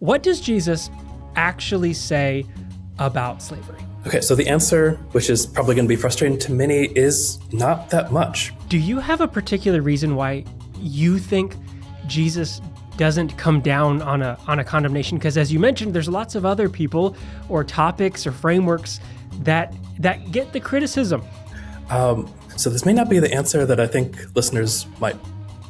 What does Jesus actually say about slavery? Okay, so the answer, which is probably going to be frustrating to many, is not that much. Do you have a particular reason why you think Jesus doesn't come down on a condemnation? Because as you mentioned, there's lots of other people or topics or frameworks that get the criticism. So this may not be the answer that I think listeners might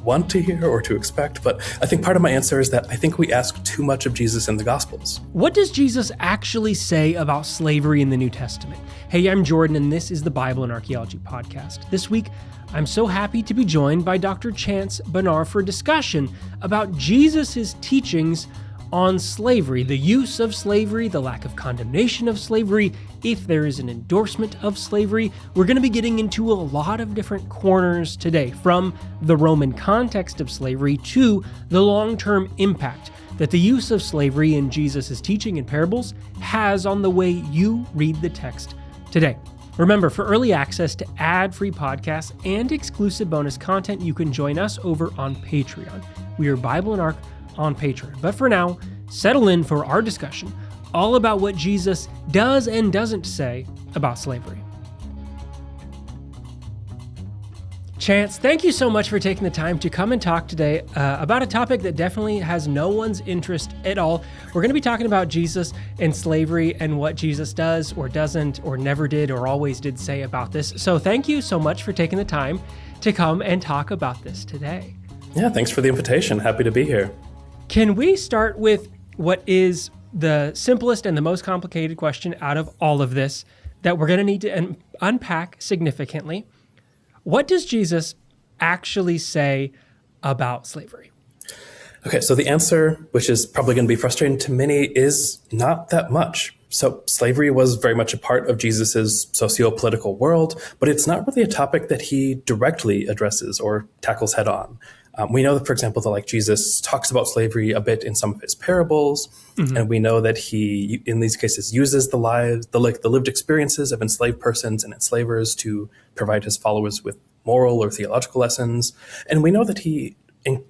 want to hear or to expect, but I think part of my answer is that I think we ask too much of Jesus in the Gospels. What does Jesus actually say about slavery in the New Testament? Hey, I'm Jordan, and this is the Bible and Archaeology podcast. This week, I'm so happy to be joined by Dr. Chance Bonar for a discussion about Jesus' teachings on slavery, the use of slavery, the lack of condemnation of slavery, if there is an endorsement of slavery. We're going to be getting into a lot of different corners today, from the Roman context of slavery to the long-term impact that the use of slavery in Jesus' teaching and parables has on the way you read the text today. Remember, for early access to ad-free podcasts and exclusive bonus content, you can join us over on Patreon. We are Bible and Arc on Patreon. But for now, settle in for our discussion all about what Jesus does and doesn't say about slavery. Chance, thank you so much for taking the time to come and talk today about a topic that definitely has no one's interest at all. We're going to be talking about Jesus and slavery and what Jesus does or doesn't or never did or always did say about this. So thank you so much for taking the time to come and talk about this today. Yeah, thanks for the invitation. Happy to be here. Can we start with what is the simplest and the most complicated question out of all of this that we're going to need to unpack significantly? What does Jesus actually say about slavery? Okay, so the answer, which is probably going to be frustrating to many, is not that much. So slavery was very much a part of Jesus's socio-political world, but it's not really a topic that he directly addresses or tackles head on. We know that, for example, that Jesus talks about slavery a bit in some of his parables, and we know that he, in these cases, uses the lived experiences of enslaved persons and enslavers to provide his followers with moral or theological lessons. And we know that he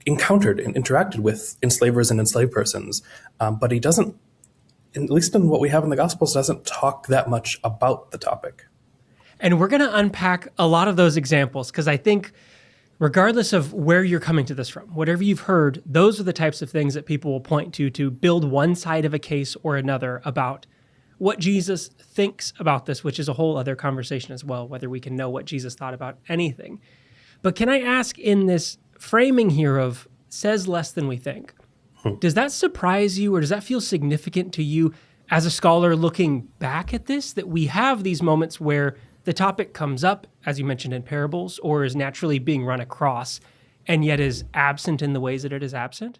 encountered and interacted with enslavers and enslaved persons, but he doesn't, at least in what we have in the Gospels, doesn't talk that much about the topic. And we're going to unpack a lot of those examples, because I think regardless of where you're coming to this from, whatever you've heard, those are the types of things that people will point to build one side of a case or another about what Jesus thinks about this, which is a whole other conversation as well, whether we can know what Jesus thought about anything. But can I ask, in this framing here of says less than we think, does that surprise you, or does that feel significant to you as a scholar looking back at this, that we have these moments where the topic comes up, as you mentioned in parables, or is naturally being run across, and yet is absent in the ways that it is absent?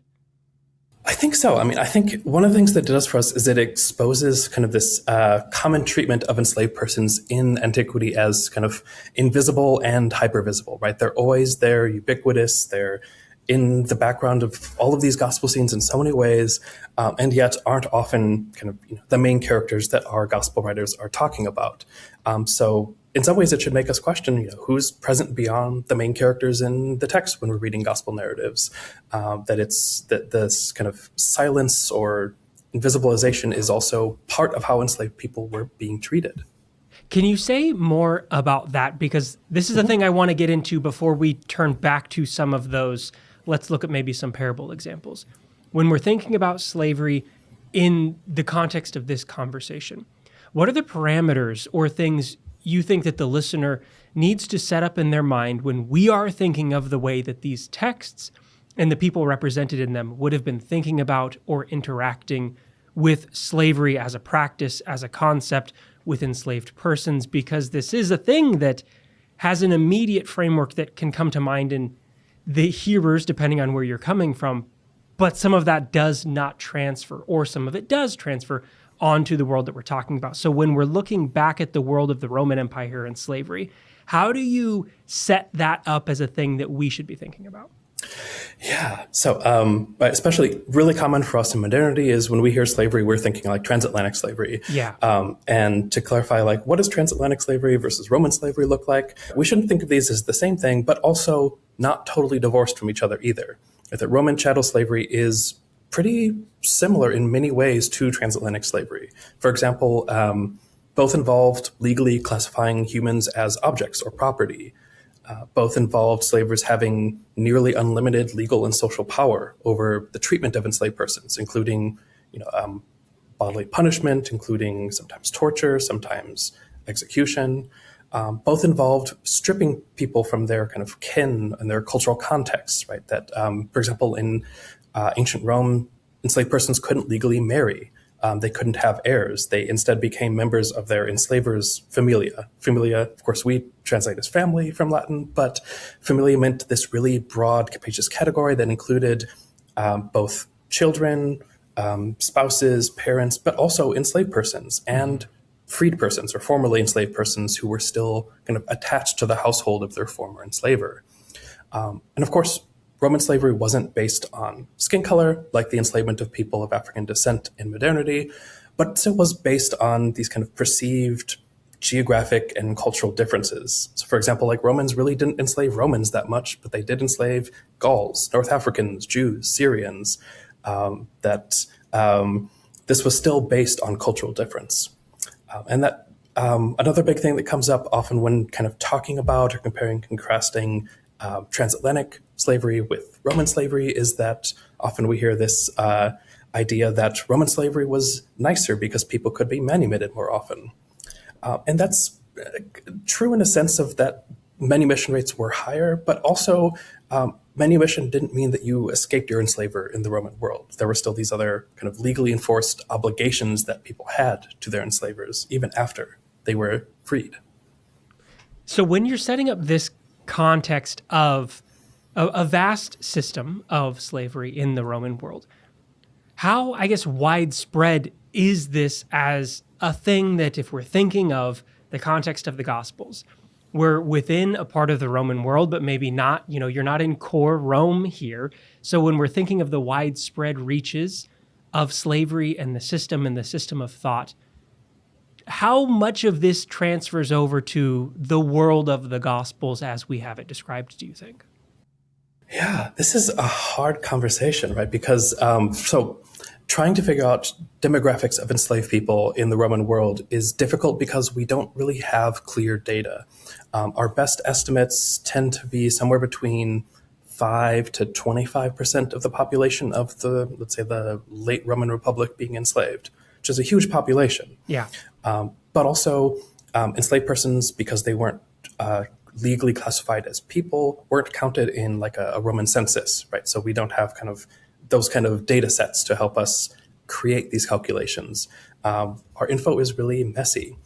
I think so. I think one of the things that it does for us is it exposes kind of this common treatment of enslaved persons in antiquity as kind of invisible and hypervisible, right? They're always there, ubiquitous, they're in the background of all of these gospel scenes in so many ways, and yet aren't often kind of the main characters that our gospel writers are talking about. So in some ways, it should make us question, who's present beyond the main characters in the text when we're reading gospel narratives. That this kind of silence or invisibilization is also part of how enslaved people were being treated. Can you say more about that? Because this is a thing I want to get into before we turn back to some of those. Let's look at maybe some parable examples. When we're thinking about slavery in the context of this conversation, what are the parameters or things you think that the listener needs to set up in their mind when we are thinking of the way that these texts and the people represented in them would have been thinking about or interacting with slavery as a practice, as a concept with enslaved persons? Because this is a thing that has an immediate framework that can come to mind in the hearers, depending on where you're coming from, but some of that does not transfer, or some of it does transfer onto the world that we're talking about. So when we're looking back at the world of the Roman Empire and slavery, how do you set that up as a thing that we should be thinking about? Yeah. So especially really common for us in modernity is when we hear slavery, we're thinking like transatlantic slavery. Yeah. And to clarify, like, what does transatlantic slavery versus Roman slavery look like? We shouldn't think of these as the same thing, but also not totally divorced from each other either. That Roman chattel slavery is pretty similar in many ways to transatlantic slavery. For example, both involved legally classifying humans as objects or property. Both involved slavers having nearly unlimited legal and social power over the treatment of enslaved persons, including, bodily punishment, including sometimes torture, sometimes execution. Both involved stripping people from their kind of kin and their cultural contexts, right? That, for example, in ancient Rome, enslaved persons couldn't legally marry. They couldn't have heirs. They instead became members of their enslavers' familia. Familia, of course, we translate as family from Latin, but familia meant this really broad, capacious category that included both children, spouses, parents, but also enslaved persons and freed persons or formerly enslaved persons who were still kind of attached to the household of their former enslaver. And of course, Roman slavery wasn't based on skin color, like the enslavement of people of African descent in modernity, but it was based on these kind of perceived geographic and cultural differences. So for example, like Romans really didn't enslave Romans that much, but they did enslave Gauls, North Africans, Jews, Syrians, this was still based on cultural difference. And that another big thing that comes up often when kind of talking about or comparing, contrasting transatlantic slavery with Roman slavery is that often we hear this idea that Roman slavery was nicer because people could be manumitted more often. And that's true in a sense of that manumission rates were higher, but also manumission didn't mean that you escaped your enslaver in the Roman world. There were still these other kind of legally enforced obligations that people had to their enslavers, even after they were freed. So when you're setting up this context of a vast system of slavery in the Roman world, how, I guess, widespread is this as a thing that if we're thinking of the context of the Gospels, we're within a part of the Roman world, but maybe not, you're not in core Rome here. So when we're thinking of the widespread reaches of slavery and the system of thought, how much of this transfers over to the world of the Gospels as we have it described, do you think? Yeah, this is a hard conversation, right? Because so trying to figure out demographics of enslaved people in the Roman world is difficult because we don't really have clear data. Our best estimates tend to be somewhere between 5 to 25% of the population of the, let's say, the late Roman Republic being enslaved, which is a huge population. Yeah. But also enslaved persons, because they weren't legally classified as people, weren't counted in like a Roman census, right? So we don't have kind of those kind of data sets to help us create these calculations. Our info is really messy.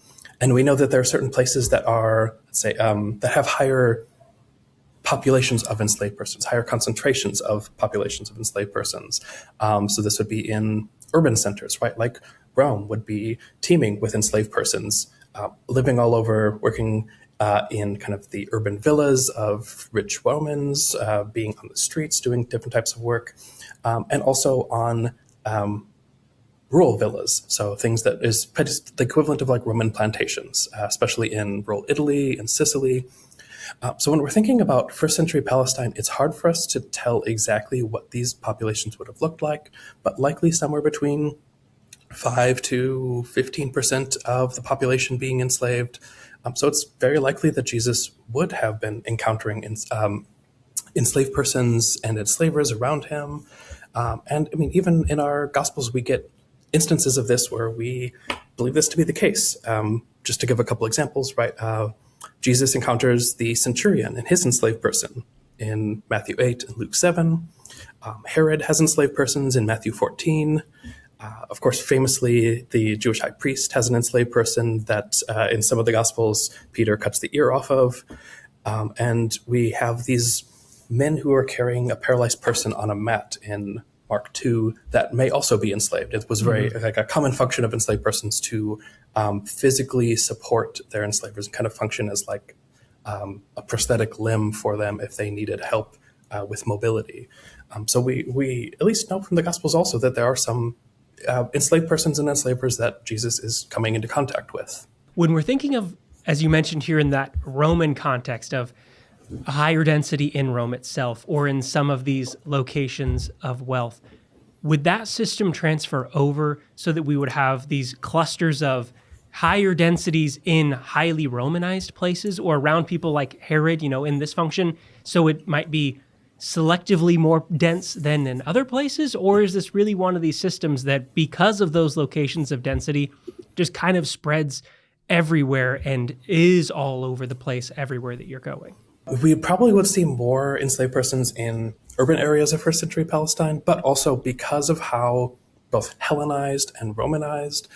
And we know that there are certain places that are, let's say, that have higher populations of enslaved persons, higher concentrations of populations of enslaved persons. So this would be in urban centers, right? Like Rome would be teeming with enslaved persons, living all over, working in kind of the urban villas of rich Romans, being on the streets, doing different types of work, and also on rural villas. So things that is the equivalent of like Roman plantations, especially in rural Italy and Sicily. So when we're thinking about first century Palestine, it's hard for us to tell exactly what these populations would have looked like, but likely somewhere between 5 to 15% of the population being enslaved. So it's very likely that Jesus would have been encountering enslaved persons and enslavers around him. And I mean, even in our Gospels, we get instances of this where we believe this to be the case. Just to give a couple examples, right? Jesus encounters the centurion and his enslaved person in Matthew 8 and Luke 7. Herod has enslaved persons in Matthew 14. Of course, famously, the Jewish high priest has an enslaved person that in some of the Gospels, Peter cuts the ear off of. And we have these men who are carrying a paralyzed person on a mat in Mark 2 that may also be enslaved. It was very like a common function of enslaved persons to physically support their enslavers and kind of function as like a prosthetic limb for them if they needed help with mobility. So we at least know from the Gospels also that there are some enslaved persons and enslavers that Jesus is coming into contact with. When we're thinking of, as you mentioned here in that Roman context of a higher density in Rome itself or in some of these locations of wealth, would that system transfer over so that we would have these clusters of higher densities in highly Romanized places or around people like Herod, in this function? So it might be selectively more dense than in other places? Or is this really one of these systems that, because of those locations of density, just kind of spreads everywhere and is all over the place everywhere that you're going? We probably would see more enslaved persons in urban areas of first century Palestine, but also because of how both Hellenized and Romanized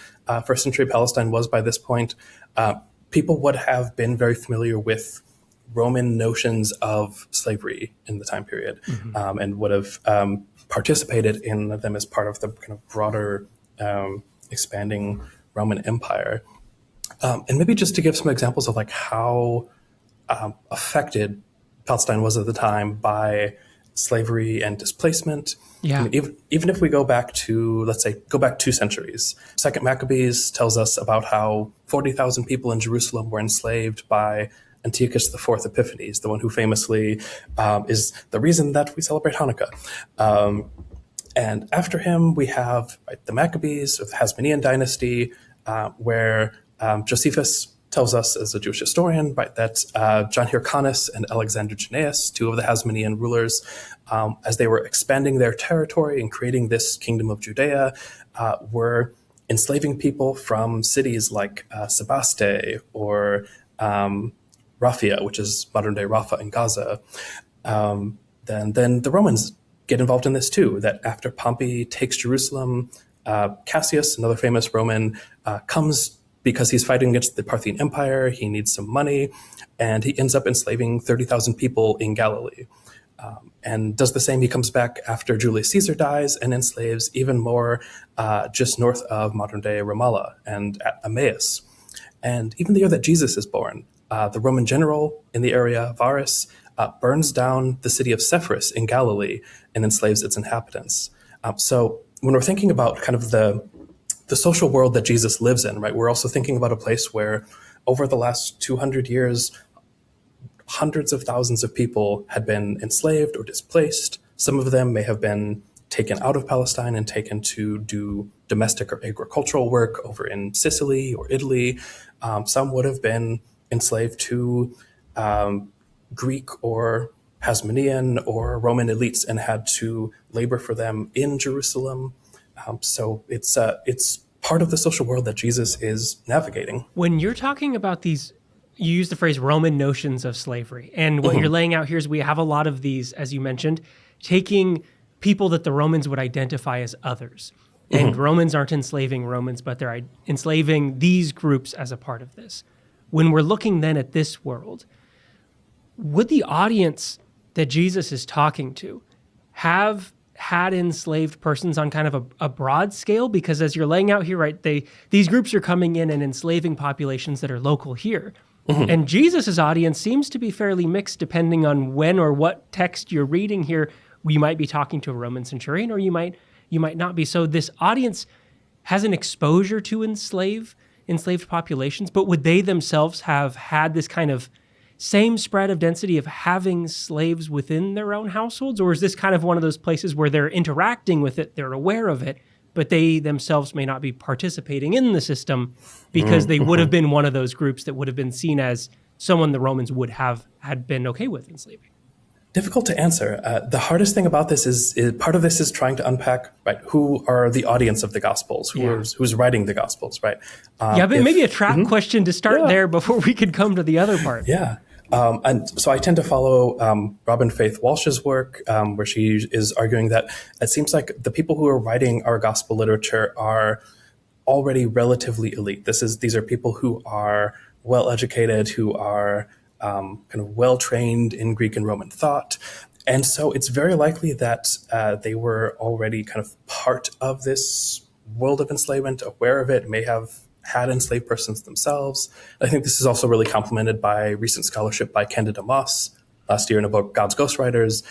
first century Palestine was by this point, people would have been very familiar with Roman notions of slavery in the time period, and would have participated in them as part of the kind of broader expanding Roman Empire. And maybe just to give some examples of like how affected Palestine was at the time by slavery and displacement. Yeah. I mean, even if we go back to, let's say, 2 centuries, Second Maccabees tells us about how 40,000 people in Jerusalem were enslaved by Antiochus IV Epiphanes, the one who famously is the reason that we celebrate Hanukkah. And after him, we have the Maccabees of the Hasmonean dynasty, where Josephus tells us as a Jewish historian, that John Hyrcanus and Alexander Jannaeus, two of the Hasmonean rulers, as they were expanding their territory and creating this kingdom of Judea, were enslaving people from cities like Sebaste or Rafia, which is modern-day Rafah in Gaza. Then the Romans get involved in this too, that after Pompey takes Jerusalem, Cassius, another famous Roman, comes because he's fighting against the Parthian Empire. He needs some money, and he ends up enslaving 30,000 people in Galilee. And does the same. He comes back after Julius Caesar dies and enslaves even more just north of modern-day Ramallah and at Emmaus. And even the year that Jesus is born, the Roman general in the area, Varus, burns down the city of Sepphoris in Galilee and enslaves its inhabitants. So when we're thinking about kind of the social world that Jesus lives in, right, we're also thinking about a place where over the last 200 years, hundreds of thousands of people had been enslaved or displaced. Some of them may have been taken out of Palestine and taken to do domestic or agricultural work over in Sicily or Italy. Some would have been enslaved to Greek or Hasmonean or Roman elites and had to labor for them in Jerusalem. So it's part of the social world that Jesus is navigating. When you're talking about these, you use the phrase Roman notions of slavery. And what you're laying out here is we have a lot of these, as you mentioned, taking people that the Romans would identify as others. And Romans aren't enslaving Romans, but they're enslaving these groups as a part of this. When we're looking then at this world, would the audience that Jesus is talking to have had enslaved persons on kind of a broad scale? Because as you're laying out here, right, these groups are coming in and enslaving populations that are local here. And Jesus's audience seems to be fairly mixed depending on when or what text you're reading here. You might be talking to a Roman centurion or you might not be. So this audience has an exposure to enslaved populations, but would they themselves have had this kind of same spread of density of having slaves within their own households? Or is this kind of one of those places where they're interacting with it, they're aware of it, but they themselves may not be participating in the system because they would have been one of those groups that would have been seen as someone the Romans would have had been okay with enslaving? Difficult to answer. The hardest thing about this is part of this is trying to unpack, right, who are the audience of the Gospels, who's writing the Gospels, right? But maybe a trap question to start there before we could come to the other part. Yeah. And so I tend to follow Robin Faith Walsh's work, where she is arguing that it seems like the people who are writing our gospel literature are already relatively elite. These are people who are well-educated, who are kind of well-trained in Greek and Roman thought. And so it's very likely that they were already kind of part of this world of enslavement, aware of it, may have had enslaved persons themselves. I think this is also really complemented by recent scholarship by Candida Moss last year in a book, God's Ghostwriters,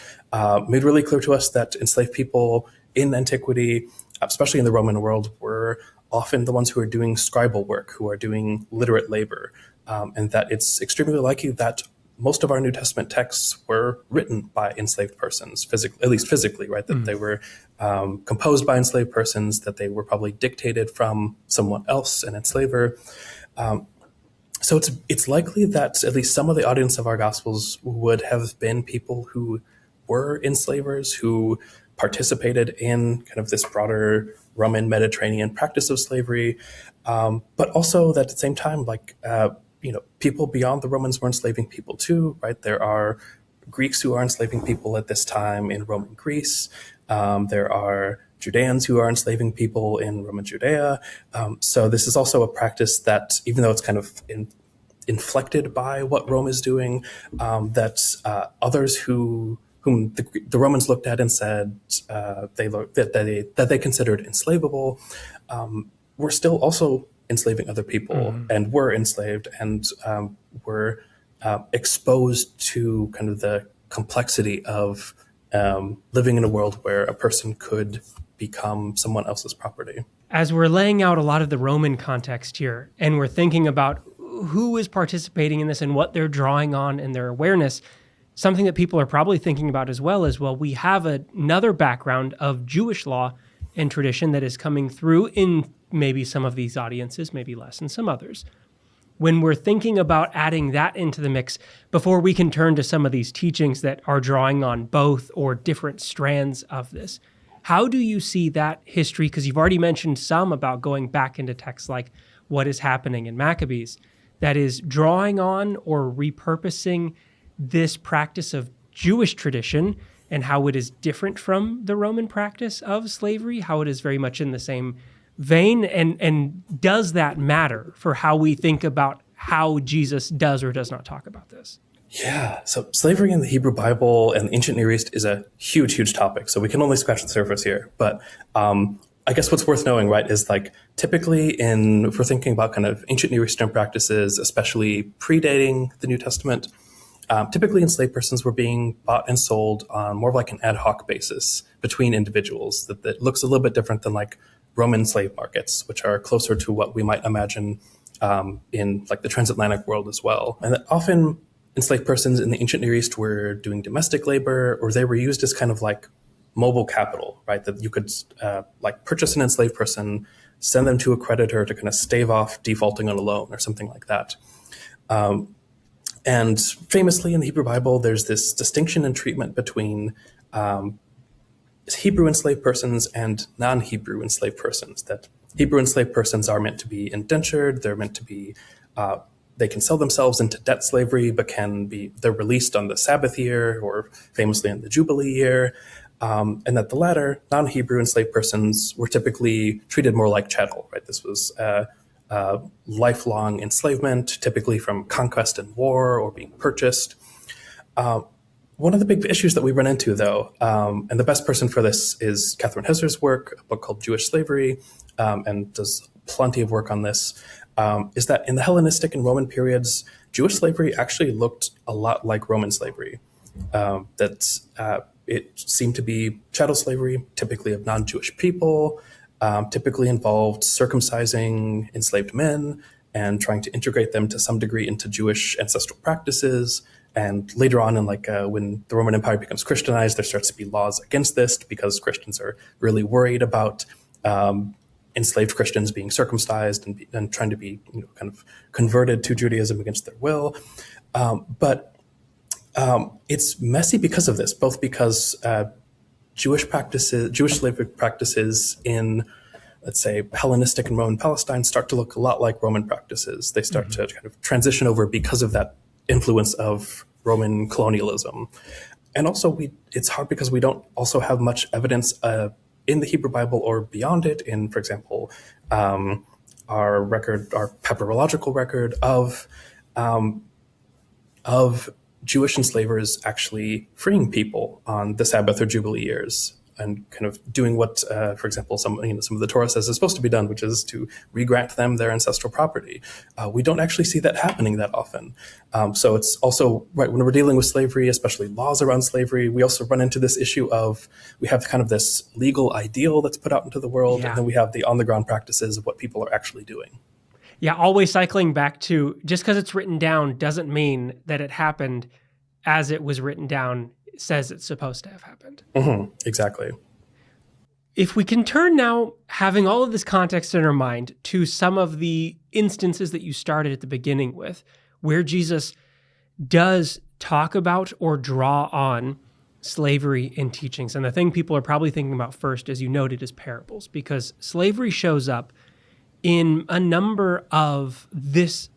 made really clear to us that enslaved people in antiquity, especially in the Roman world, were often the ones who are doing scribal work, who are doing literate labor, and that it's extremely likely that most of our New Testament texts were written by enslaved persons, at least physically, right? That they were composed by enslaved persons, that they were probably dictated from someone else, an enslaver. So it's likely that at least some of the audience of our Gospels would have been people who were enslavers, who participated in kind of this broader Roman Mediterranean practice of slavery, but also that at the same time, people beyond the Romans were enslaving people too, right? There are Greeks who are enslaving people at this time in Roman Greece. There are Judeans who are enslaving people in Roman Judea. So this is also a practice that, even though it's kind of inflected by what Rome is doing, that others whom the Romans looked at and said that they considered enslavable, were still also enslaving other people and were enslaved and were exposed to kind of the complexity of living in a world where a person could become someone else's property. As we're laying out a lot of the Roman context here, and we're thinking about who is participating in this and what they're drawing on in their awareness, something that people are probably thinking about as well is, well, we have another background of Jewish law and tradition that is coming through in maybe some of these audiences, maybe less in some others. When we're thinking about adding that into the mix, before we can turn to some of these teachings that are drawing on both or different strands of this, how do you see that history? Because you've already mentioned some about going back into texts like what is happening in Maccabees, that is drawing on or repurposing this practice of Jewish tradition and how it is different from the Roman practice of slavery, how it is very much in the same vein, and does that matter for how we think about how Jesus does or does not talk about this? Yeah, so slavery in the Hebrew Bible and the ancient Near East is a huge, huge topic. So we can only scratch the surface here. But I guess what's worth knowing, right, is typically if we're thinking about kind of ancient Near Eastern practices, especially predating the New Testament, typically enslaved persons were being bought and sold on more of like an ad hoc basis between individuals that looks a little bit different than like Roman slave markets, which are closer to what we might imagine in like the transatlantic world as well. And that often enslaved persons in the ancient Near East were doing domestic labor, or they were used as kind of like mobile capital, right? That you could purchase an enslaved person, send them to a creditor to kind of stave off defaulting on a loan or something like that. And famously in the Hebrew Bible, there's this distinction in treatment between Hebrew enslaved persons and non-Hebrew enslaved persons, that Hebrew enslaved persons are meant to be indentured, they're meant to be they can sell themselves into debt slavery, but they're released on the Sabbath year or famously in the Jubilee year. And that the latter, non-Hebrew enslaved persons, were typically treated more like chattel, right? This was lifelong enslavement, typically from conquest and war or being purchased. One of the big issues that we run into, though, and the best person for this is Catherine Hesser's work, a book called Jewish Slavery, and does plenty of work on this, is that in the Hellenistic and Roman periods, Jewish slavery actually looked a lot like Roman slavery. It seemed to be chattel slavery, typically of non-Jewish people, typically involved circumcising enslaved men and trying to integrate them to some degree into Jewish ancestral practices. And later on, when the Roman Empire becomes Christianized, there starts to be laws against this because Christians are really worried about enslaved Christians being circumcised and trying to be kind of converted to Judaism against their will. But it's messy because of this, both because Jewish slavery practices in, let's say, Hellenistic and Roman Palestine start to look a lot like Roman practices. They start to kind of transition over because of that influence of Roman colonialism. And also it's hard because we don't also have much evidence in the Hebrew Bible or beyond it in, for example, our papyrological record of Jewish enslavers actually freeing people on the Sabbath or Jubilee years and kind of doing what, for example, some of the Torah says is supposed to be done, which is to re-grant them their ancestral property. We don't actually see that happening that often. So it's also, right, when we're dealing with slavery, especially laws around slavery, we also run into this issue of we have kind of this legal ideal that's put out into the world, and then we have the on-the-ground practices of what people are actually doing. Yeah, always cycling back to just because it's written down doesn't mean that it happened as it was written down says it's supposed to have happened. Exactly. If we can turn now, having all of this context in our mind, to some of the instances that you started at the beginning with, where Jesus does talk about or draw on slavery in teachings. And the thing people are probably thinking about first, as you noted, is parables, because slavery shows up in a number of these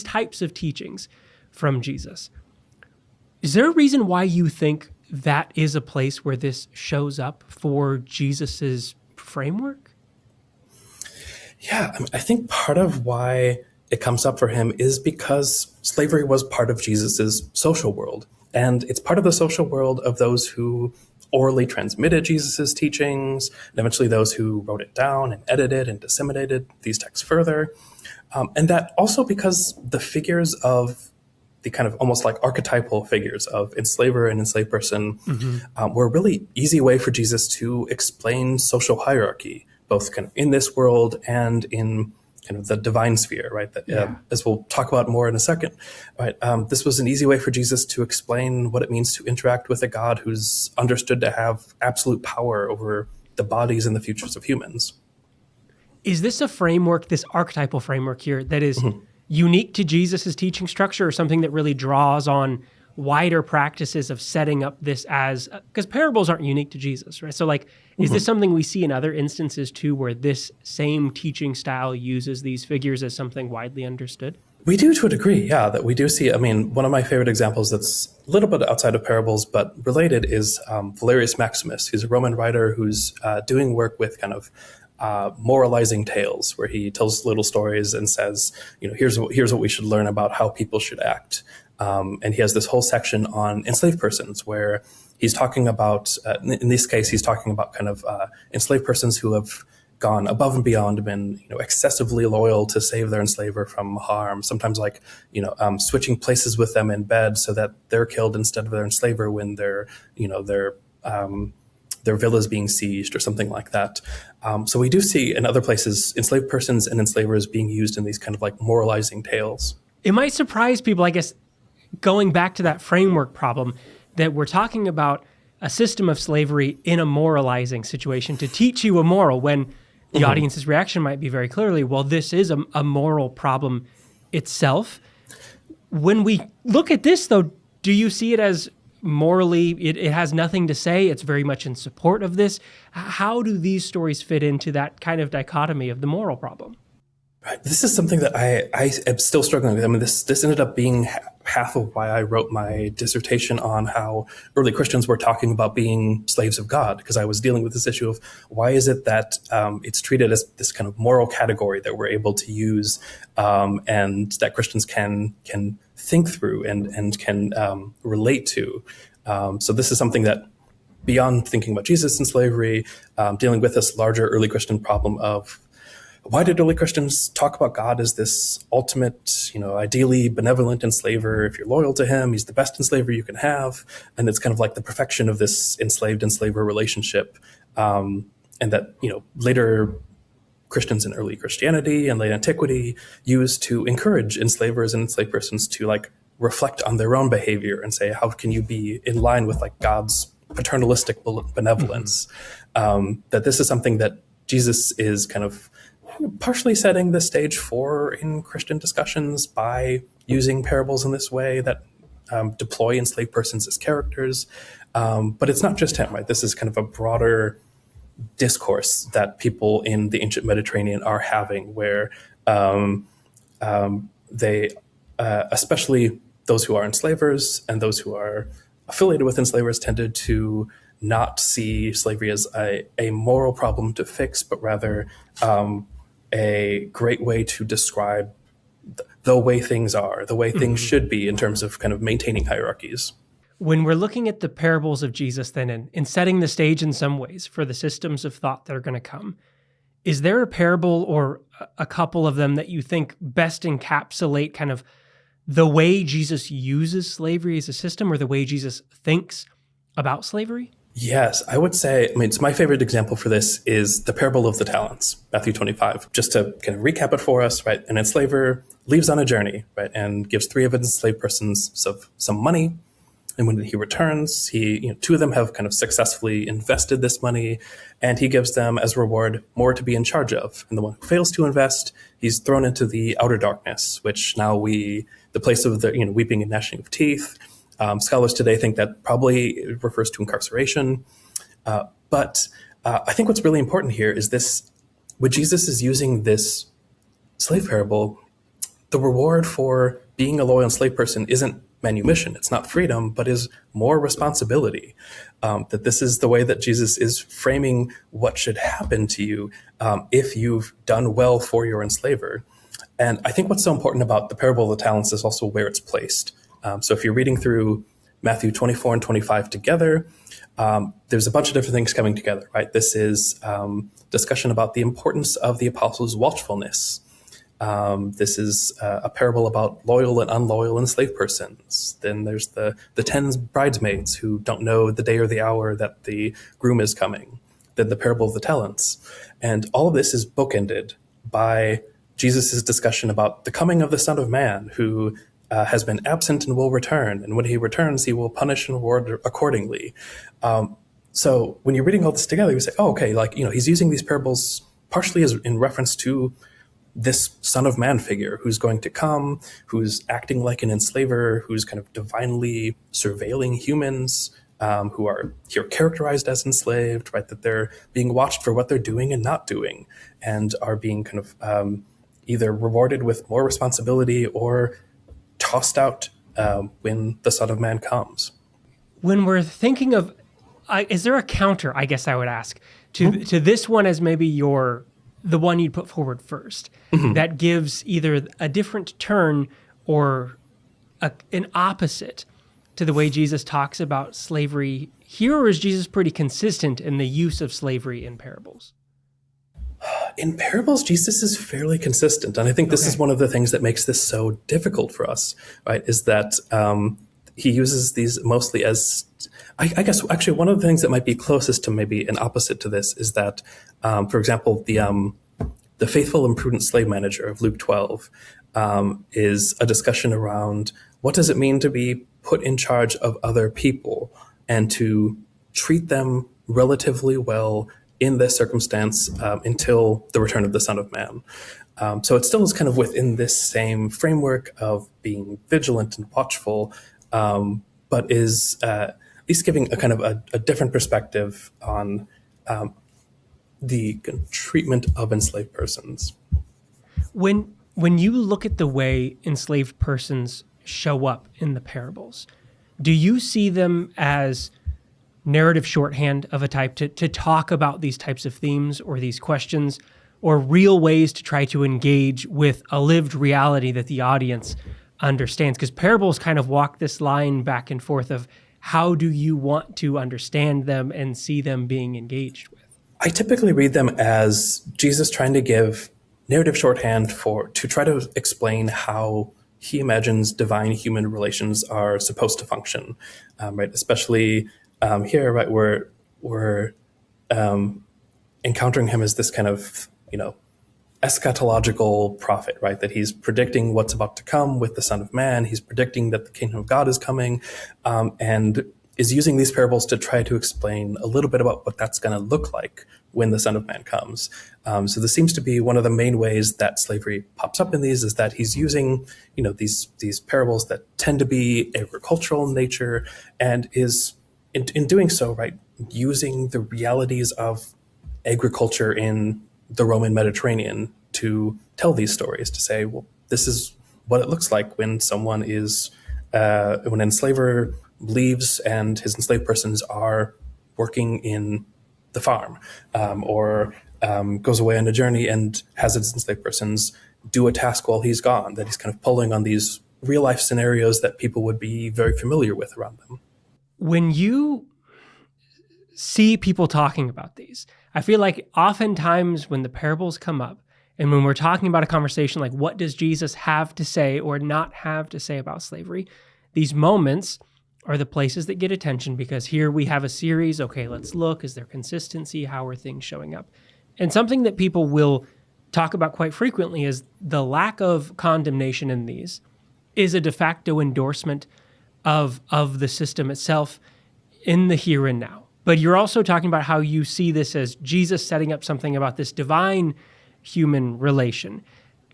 types of teachings from Jesus. Is there a reason why you think that is a place where this shows up for Jesus's framework? Yeah, I think part of why it comes up for him is because slavery was part of Jesus's social world. And it's part of the social world of those who orally transmitted Jesus's teachings, and eventually those who wrote it down and edited and disseminated these texts further. And that also because the figures of the kind of almost like archetypal figures of enslaver and enslaved person were a really easy way for Jesus to explain social hierarchy, both kind of in this world and in kind of the divine sphere, right? That, as we'll talk about more in a second, right? This was an easy way for Jesus to explain what it means to interact with a God who's understood to have absolute power over the bodies and the futures of humans. Is this a framework, this archetypal framework here, that is unique to Jesus's teaching structure, or something that really draws on wider practices of setting up this as, because parables aren't unique to Jesus, right? So like, is this something we see in other instances too, where this same teaching style uses these figures as something widely understood? We do to a degree, yeah, that we do see. I mean, one of my favorite examples that's a little bit outside of parables, but related is Valerius Maximus. He's a Roman writer who's doing work with kind of moralizing tales, where he tells little stories and says, here's what we should learn about how people should act. And he has this whole section on enslaved persons, where he's talking about, in this case, he's talking about kind of enslaved persons who have gone above and beyond, been excessively loyal to save their enslaver from harm. Sometimes like switching places with them in bed so that they're killed instead of their enslaver when their villas being sieged or something like that. So we do see in other places enslaved persons and enslavers being used in these kind of like moralizing tales. It might surprise people, I guess, going back to that framework problem, that we're talking about a system of slavery in a moralizing situation to teach you a moral, when the audience's reaction might be very clearly, well, this is a moral problem itself. When we look at this, though, do you see it as morally, it has nothing to say, it's very much in support of this? How do these stories fit into that kind of dichotomy of the moral problem? Right. This is something that I am still struggling with. I mean, this ended up being half of why I wrote my dissertation on how early Christians were talking about being slaves of God, because I was dealing with this issue of why is it that it's treated as this kind of moral category that we're able to use and that Christians can think through and can relate to. So this is something that, beyond thinking about Jesus and slavery, dealing with this larger early Christian problem of why did early Christians talk about God as this ultimate, ideally benevolent enslaver? If you're loyal to him, he's the best enslaver you can have. And it's kind of like the perfection of this enslaved-enslaver relationship. And that, later Christians in early Christianity and late antiquity used to encourage enslavers and enslaved persons to like reflect on their own behavior and say, how can you be in line with like God's paternalistic benevolence? That this is something that Jesus is kind of partially setting the stage for in Christian discussions by using parables in this way that deploy enslaved persons as characters. But it's not just him, right? This is kind of a broader discourse that people in the ancient Mediterranean are having, where they, especially those who are enslavers and those who are affiliated with enslavers, tended to not see slavery as a moral problem to fix, but rather a great way to describe the way things are, the way things should be in terms of kind of maintaining hierarchies. When we're looking at the parables of Jesus then, in setting the stage in some ways for the systems of thought that are going to come, is there a parable or a couple of them that you think best encapsulate kind of the way Jesus uses slavery as a system, or the way Jesus thinks about slavery? Yes, I would say, it's my favorite example for this is the parable of the talents, Matthew 25. Just to kind of recap it for us, right? An enslaver leaves on a journey, right? And gives 3 of his enslaved persons some money, And when he returns, two of them have kind of successfully invested this money, and he gives them as a reward more to be in charge of. And the one who fails to invest, he's thrown into the outer darkness, which now the place of the weeping and gnashing of teeth. Scholars today think that probably refers to incarceration. But I think what's really important here is this: when Jesus is using this slave parable, the reward for being a loyal enslaved person isn't manumission, it's not freedom, but is more responsibility. That this is the way that Jesus is framing what should happen to you if you've done well for your enslaver. And I think what's so important about the parable of the talents is also where it's placed. So if you're reading through Matthew 24 and 25 together, there's a bunch of different things coming together, right? This is discussion about the importance of the apostles' watchfulness. This is a parable about loyal and unloyal enslaved persons. Then there's the 10 bridesmaids who don't know the day or the hour that the groom is coming. Then the parable of the talents. And all of this is bookended by Jesus' discussion about the coming of the Son of Man, who has been absent and will return. And when he returns, he will punish and reward accordingly. So when you're reading all this together, you say, oh, okay, he's using these parables partially as in reference to this Son of Man figure who's going to come, who's acting like an enslaver, who's kind of divinely surveilling humans who are here characterized as enslaved, right? That they're being watched for what they're doing and not doing, and are being kind of either rewarded with more responsibility or tossed out when the Son of Man comes. When we're thinking of, is there a counter, I guess I would ask, to this one as maybe the one you'd put forward first, that gives either a different turn or an opposite to the way Jesus talks about slavery here, or is Jesus pretty consistent in the use of slavery in parables? In parables, Jesus is fairly consistent. And I think this is one of the things that makes this so difficult for us, right? Is that he uses these mostly as, I guess, actually, one of the things that might be closest to maybe an opposite to this is that, for example, the faithful and prudent slave manager of Luke 12 is a discussion around what does it mean to be put in charge of other people and to treat them relatively well in this circumstance until the return of the Son of Man. So it still is kind of within this same framework of being vigilant and watchful, but is at least giving a kind of a different perspective on the treatment of enslaved persons. When you look at the way enslaved persons show up in the parables, do you see them as narrative shorthand of a type to talk about these types of themes or these questions, or real ways to try to engage with a lived reality that the audience understands? Because parables kind of walk this line back and forth of how do you want to understand them and see them being engaged with? I typically read them as Jesus trying to give narrative shorthand to try to explain how he imagines divine human relations are supposed to function, right? Especially here, right, we're encountering him as this kind of, eschatological prophet, right? That he's predicting what's about to come with the Son of Man. He's predicting that the kingdom of God is coming, and is using these parables to try to explain a little bit about what that's going to look like when the Son of Man comes. So this seems to be one of the main ways that slavery pops up in these, is that he's using, these parables that tend to be agricultural in nature, and is in doing so, right, using the realities of agriculture in the Roman Mediterranean to tell these stories, to say, well, this is what it looks like when someone is, when an enslaver leaves and his enslaved persons are working in the farm, or goes away on a journey and has his enslaved persons do a task while he's gone, that he's kind of pulling on these real life scenarios that people would be very familiar with around them. When you see people talking about these, I feel like oftentimes when the parables come up and when we're talking about a conversation like what does Jesus have to say or not have to say about slavery, these moments are the places that get attention, because here we have a series. Okay, let's look. Is there consistency? How are things showing up? And something that people will talk about quite frequently is the lack of condemnation in these is a de facto endorsement of the system itself in the here and now. But you're also talking about how you see this as Jesus setting up something about this divine human relation.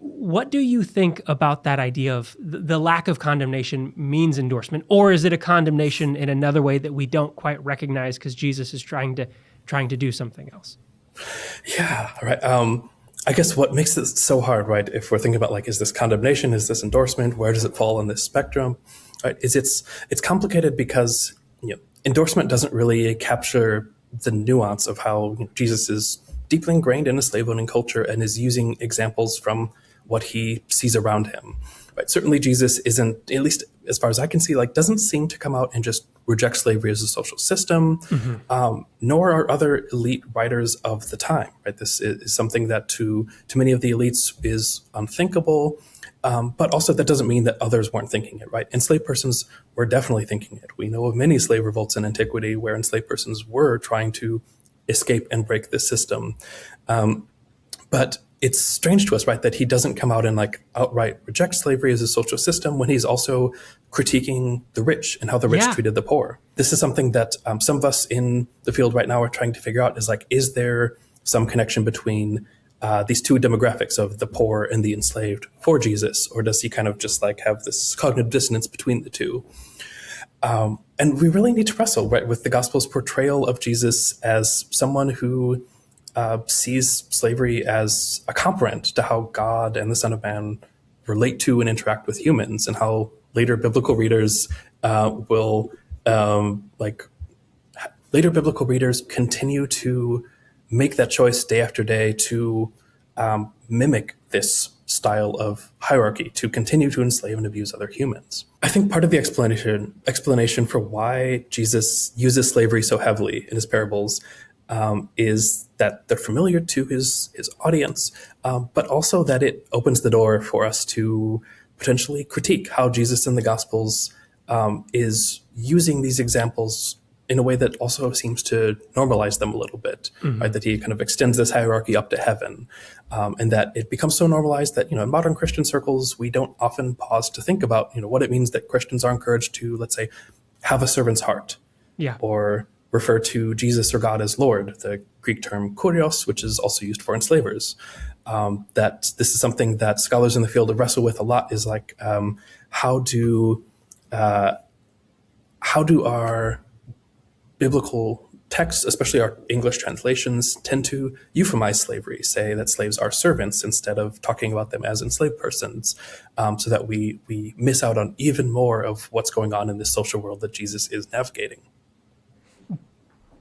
What do you think about that idea of the lack of condemnation means endorsement, or is it a condemnation in another way that we don't quite recognize because Jesus is trying to do something else? Yeah, right. I guess what makes this so hard, right? If we're thinking about like, is this condemnation? Is this endorsement? Where does it fall on this spectrum? Right? It's complicated because endorsement doesn't really capture the nuance of how Jesus is deeply ingrained in a slave owning culture and is using examples from what he sees around him. Right? Certainly, Jesus isn't, at least as far as I can see, like doesn't seem to come out and just reject slavery as a social system, nor are other elite writers of the time. Right? This is something that to many of the elites is unthinkable, but also that doesn't mean that others weren't thinking it. Right? Enslaved persons were definitely thinking it. We know of many slave revolts in antiquity where enslaved persons were trying to escape and break this system, but it's strange to us, right, that he doesn't come out and like outright reject slavery as a social system when he's also critiquing the rich and how the rich treated the poor. This is something that some of us in the field right now are trying to figure out is like, is there some connection between these two demographics of the poor and the enslaved for Jesus? Or does he kind of just like have this cognitive dissonance between the two? And we really need to wrestle, right, with the gospel's portrayal of Jesus as someone who sees slavery as a comparant to how God and the Son of Man relate to and interact with humans, and how later biblical readers later biblical readers continue to make that choice day after day to mimic this style of hierarchy, to continue to enslave and abuse other humans. I think part of the explanation for why Jesus uses slavery so heavily in his parables is that they're familiar to his audience, but also that it opens the door for us to potentially critique how Jesus in the Gospels is using these examples in a way that also seems to normalize them a little bit, right? That he kind of extends this hierarchy up to heaven, and that it becomes so normalized that, in modern Christian circles, we don't often pause to think about, what it means that Christians are encouraged to, let's say, have a servant's heart, or refer to Jesus or God as Lord, the Greek term kurios, which is also used for enslavers. That this is something that scholars in the field wrestle with a lot, is like, how do our biblical texts, especially our English translations, tend to euphemize slavery, say that slaves are servants instead of talking about them as enslaved persons, so that we miss out on even more of what's going on in this social world that Jesus is navigating.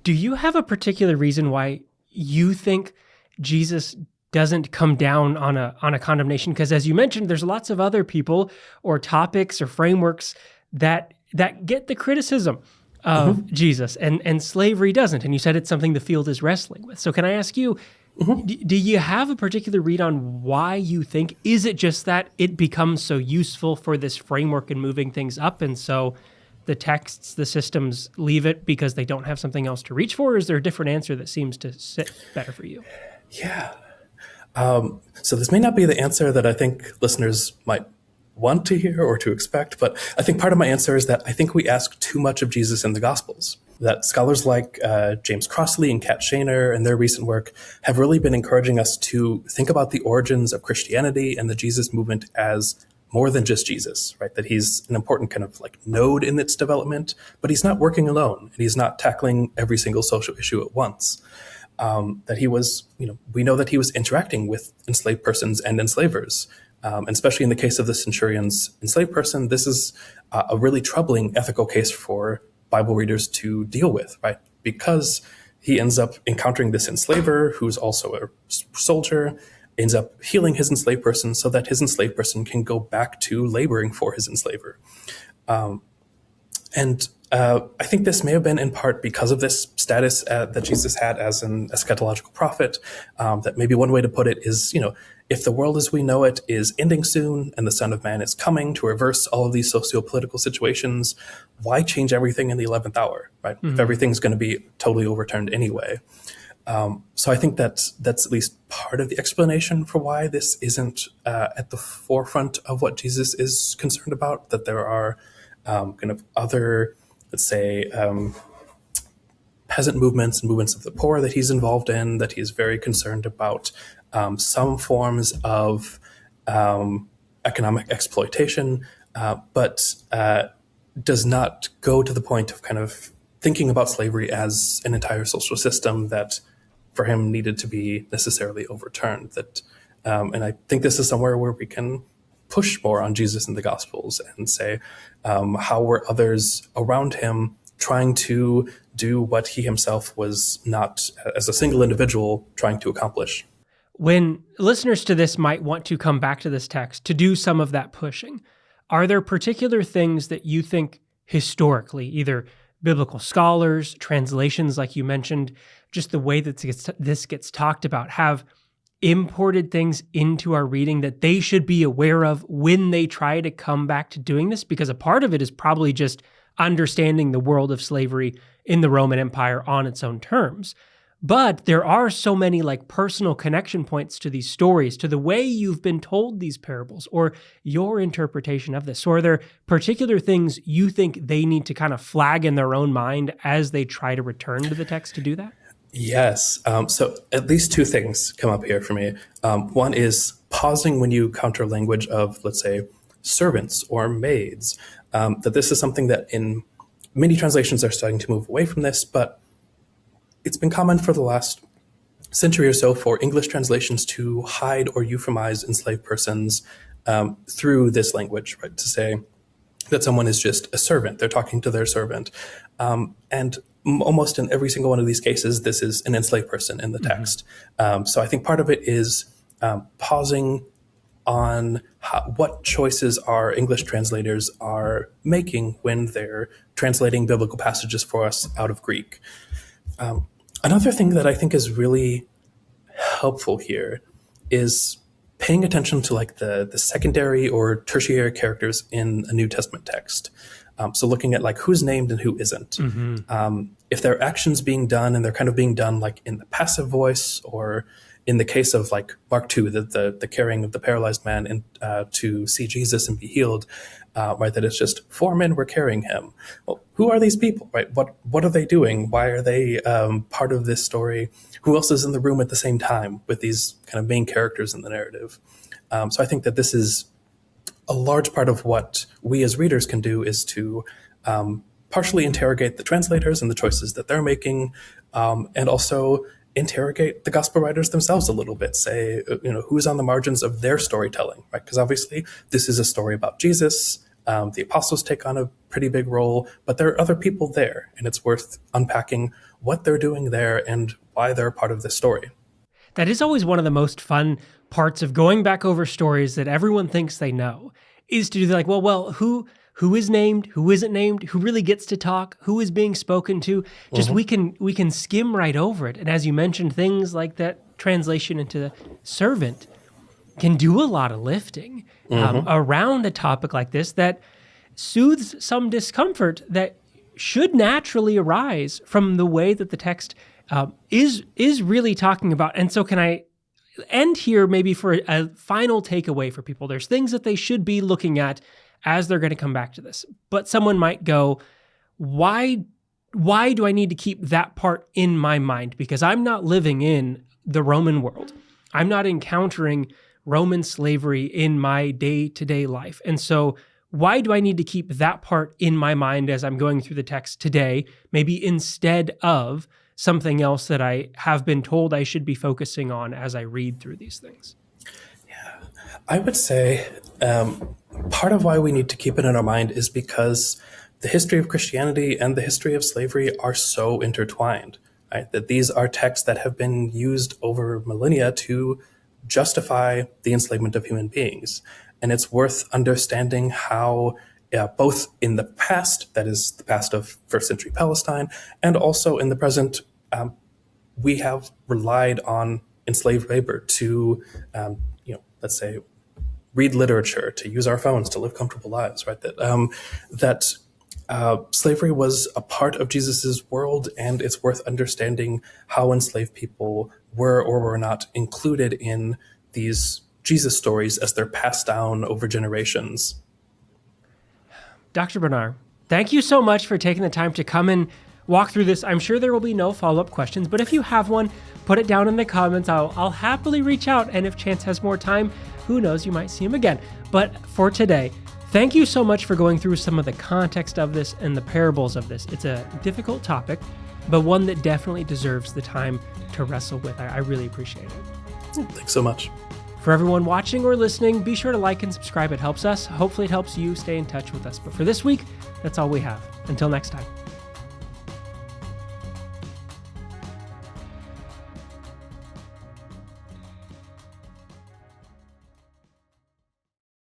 Do you have a particular reason why you think Jesus doesn't come down on a condemnation? Because as you mentioned, there's lots of other people or topics or frameworks that get the criticism of Jesus, and slavery doesn't. And you said it's something the field is wrestling with. So can I ask you, do you have a particular read on why you think? Is it just that it becomes so useful for this framework and moving things up, and so the texts, the systems leave it because they don't have something else to reach for? Or is there a different answer that seems to sit better for you? Yeah. So this may not be the answer that I think listeners might want to hear or to expect, but I think part of my answer is that I think we ask too much of Jesus in the Gospels. That scholars like James Crossley and Kat Shaner and their recent work have really been encouraging us to think about the origins of Christianity and the Jesus movement as more than just Jesus, right? That he's an important kind of like node in its development, but he's not working alone, and he's not tackling every single social issue at once. That he was, we know that he was interacting with enslaved persons and enslavers. And especially in the case of the centurion's enslaved person, this is a really troubling ethical case for Bible readers to deal with, right? Because he ends up encountering this enslaver who's also a soldier, ends up healing his enslaved person so that his enslaved person can go back to laboring for his enslaver. And I think this may have been in part because of this status that Jesus had as an eschatological prophet. That maybe one way to put it is, if the world as we know it is ending soon and the Son of Man is coming to reverse all of these socio-political situations, why change everything in the 11th hour, right? If everything's going to be totally overturned anyway. So I think that's at least part of the explanation for why this isn't at the forefront of what Jesus is concerned about, that there are kind of other, let's say, peasant movements and movements of the poor that he's involved in, that he's very concerned about some forms of economic exploitation, but does not go to the point of kind of thinking about slavery as an entire social system that for him needed to be necessarily overturned. And I think this is somewhere where we can push more on Jesus in the Gospels and say, how were others around him trying to do what he himself was not, as a single individual, trying to accomplish? When listeners to this might want to come back to this text to do some of that pushing, are there particular things that you think historically, either biblical scholars, translations like you mentioned, just the way that this gets talked about, have imported things into our reading that they should be aware of when they try to come back to doing this? Because a part of it is probably just understanding the world of slavery in the Roman Empire on its own terms. But there are so many like personal connection points to these stories, to the way you've been told these parables, or your interpretation of this. So are there particular things you think they need to kind of flag in their own mind as they try to return to the text to do that? Yes. So at least two things come up here for me. One is pausing when you encounter language of, let's say, servants or maids. That this is something that in many translations are starting to move away from this, but it's been common for the last century or so for English translations to hide or euphemize enslaved persons through this language, right? To say that someone is just a servant. They're talking to their servant. And almost in every single one of these cases, this is an enslaved person in the text. So I think part of it is pausing on what choices our English translators are making when they're translating biblical passages for us out of Greek. Another thing that I think is really helpful here is paying attention to like the secondary or tertiary characters in a New Testament text. So looking at like who's named and who isn't. If there are actions being done and they're kind of being done like in the passive voice, or in the case of like Mark 2, the carrying of the paralyzed man in, to see Jesus and be healed, right? That it's just 4 men were carrying him. Well, who are these people, right? What are they doing? Why are they part of this story? Who else is in the room at the same time with these kind of main characters in the narrative? So I think that this is a large part of what we as readers can do, is to partially interrogate the translators and the choices that they're making, and also interrogate the gospel writers themselves a little bit. Say, who's on the margins of their storytelling, right? Because obviously this is a story about Jesus. The apostles take on a pretty big role, but there are other people there, and it's worth unpacking what they're doing there and why they're part of this story. That is always one of the most fun parts of going back over stories that everyone thinks they know, is to do like, well, who is named, who isn't named, who really gets to talk, who is being spoken to. Just we can skim right over it. And as you mentioned, things like that translation into servant can do a lot of lifting around a topic like this that soothes some discomfort that should naturally arise from the way that the text is really talking about. And so can I end here maybe for a final takeaway for people? There's things that they should be looking at as they're going to come back to this. But someone might go, why do I need to keep that part in my mind? Because I'm not living in the Roman world. I'm not encountering Roman slavery in my day-to-day life. And so why do I need to keep that part in my mind as I'm going through the text today, maybe instead of something else that I have been told I should be focusing on as I read through these things? Yeah, I would say part of why we need to keep it in our mind is because the history of Christianity and the history of slavery are so intertwined, right? That these are texts that have been used over millennia to justify the enslavement of human beings. And it's worth understanding how both in the past, that is the past of first century Palestine, and also in the present, we have relied on enslaved labor to, let's say, read literature, to use our phones, to live comfortable lives, right? That slavery was a part of Jesus's world, and it's worth understanding how enslaved people were or were not included in these Jesus stories as they're passed down over generations. Dr. Bonar, thank you so much for taking the time to come and walk through this. I'm sure there will be no follow-up questions, but if you have one, put it down in the comments. I'll happily reach out, and if Chance has more time, who knows, you might see him again. But for today, thank you so much for going through some of the context of this and the parables of this. It's a difficult topic, but one that definitely deserves the time to wrestle with. I really appreciate it. Thanks so much. For everyone watching or listening, be sure to like and subscribe. It helps us. Hopefully it helps you stay in touch with us. But for this week, that's all we have. Until next time.